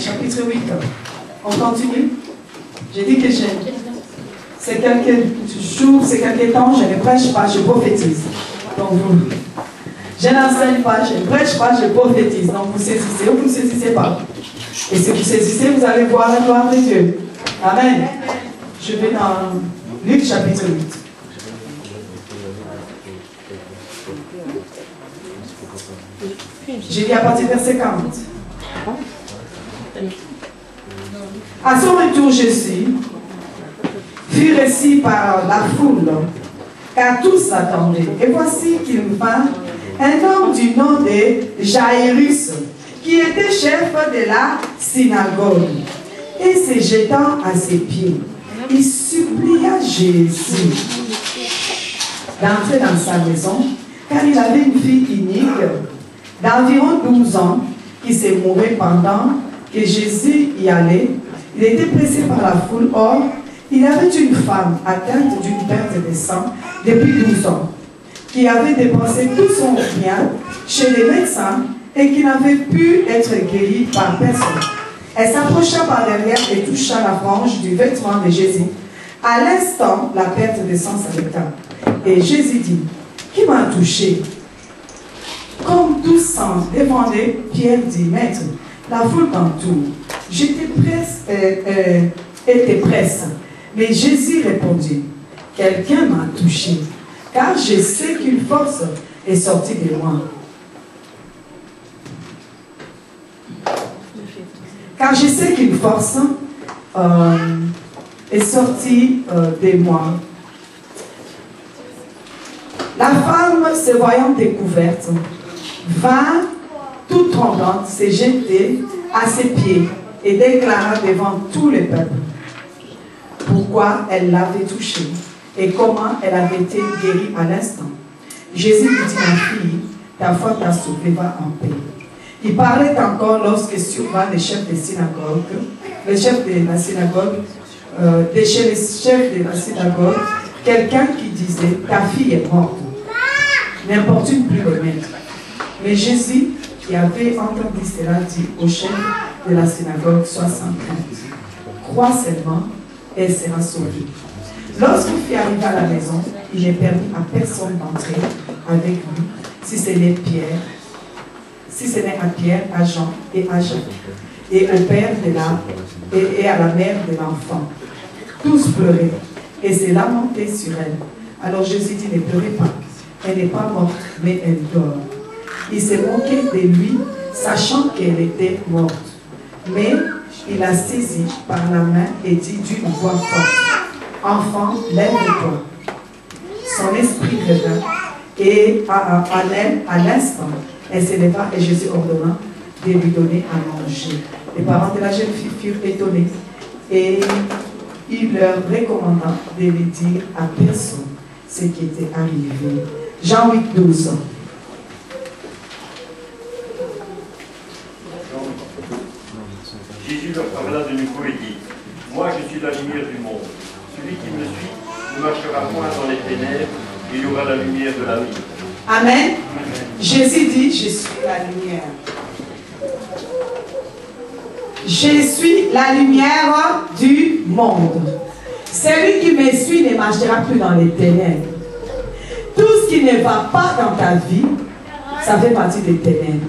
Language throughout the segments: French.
Chapitre 8. On continue. J'ai dit que c'est quelques jours, c'est quelques temps, je ne prêche pas, je prophétise. Donc je n'enseigne pas, je ne prêche pas, je prophétise. Donc vous saisissez ou vous ne saisissez pas. Et si vous saisissez, vous allez voir la gloire de Dieu. Amen. Je vais dans Luc chapitre 8. J'ai dit à partir du verset 40. À son retour, Jésus fut reçu par la foule, car tous l'attendaient. Et voici qu'il vint un homme du nom de Jairus, qui était chef de la synagogue. Et se jetant à ses pieds, il supplia Jésus d'entrer dans sa maison, car il avait une fille unique d'environ 12 ans qui s'est mourue pendant que Jésus y allait. Il était pressé par la foule. Or, il avait une femme atteinte d'une perte de sang depuis 12 ans, qui avait dépensé tout son bien chez les médecins et qui n'avait pu être guérie par personne. Elle s'approcha par derrière et toucha la frange du vêtement de Jésus. À l'instant, la perte de sang s'arrêta. Et Jésus dit, « Qui m'a touché ?» Comme tous s'en défendaient, Pierre dit, « Maître, la foule t'entoure. J'étais presse. » Mais Jésus répondit, « Quelqu'un m'a touché, car je sais qu'une force est sortie de moi. » Car je sais qu'une force est sortie de moi. La femme, se voyant découverte, vint toute tremblante se jeter à ses pieds et déclara devant tout le peuple pourquoi elle l'avait touché et comment elle avait été guérie à l'instant. Jésus lui dit, « Ma fille, ta foi t'a sauvée, va en paix. » Il parlait encore lorsque survint les chefs de synagogue, les chefs de la synagogue, quelqu'un qui disait, « Ta fille est morte, n'importune plus le maître. » Mais Jésus, qui avait entendu cela, dit au chef de la synagogue, « Sois sans crainte, crois seulement, elle sera sauvée. » Lorsqu'il fut arrivé à la maison, il ne permit à personne d'entrer avec lui, si ce n'est à Pierre, à Jean et à Jacques, et au père et à la mère de l'enfant. Tous pleuraient et se lamentaient sur elle. Alors Jésus dit, « Ne pleurez pas, elle n'est pas morte, mais elle dort. » Il s'est moqué de lui, sachant qu'elle était morte. Mais il la saisit par la main et dit d'une voix forte, « Enfant, lève-toi. » Son esprit revint et à l'instant, elle se leva et Jésus ordonna de lui donner à manger. Les parents de la jeune fille furent étonnés et il leur recommanda de lui dire à personne ce qui était arrivé. Jean 8, 12. Jésus leur parla de nouveau et dit, « Moi je suis la lumière du monde. Celui qui me suit ne marchera point dans les ténèbres, il aura la lumière de la vie. » Amen. Amen. Jésus dit, « Je suis la lumière. » Je suis la lumière du monde. Celui qui me suit ne marchera plus dans les ténèbres. Tout ce qui ne va pas dans ta vie, ça fait partie des ténèbres.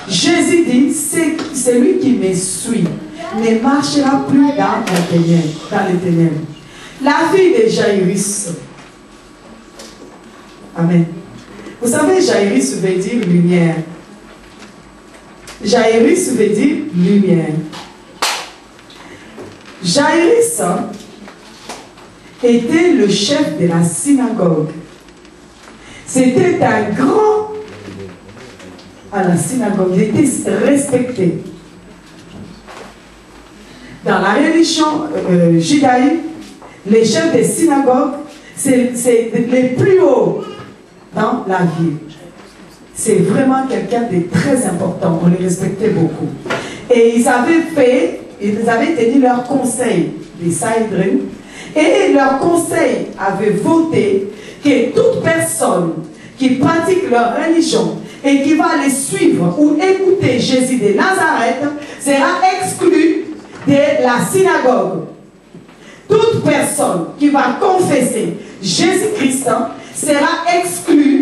Jésus dit, celui qui me suit ne marchera plus dans les ténèbres. La fille de Jairus. Amen. Vous savez, Jairus veut dire lumière. Jairus veut dire lumière. Jairus était le chef de la synagogue. C'était un grand à la synagogue. Il était respecté. Dans la religion judaïque, les chefs des synagogues, c'est les plus hauts dans la ville. C'est vraiment quelqu'un de très important. On les respectait beaucoup. Et ils avaient tenu leur conseil des Saïdrim. Et leur conseil avait voté que toute personne qui pratique leur religion et qui va les suivre ou écouter Jésus de Nazareth sera exclue de la synagogue. Toute personne qui va confesser Jésus-Christ sera exclue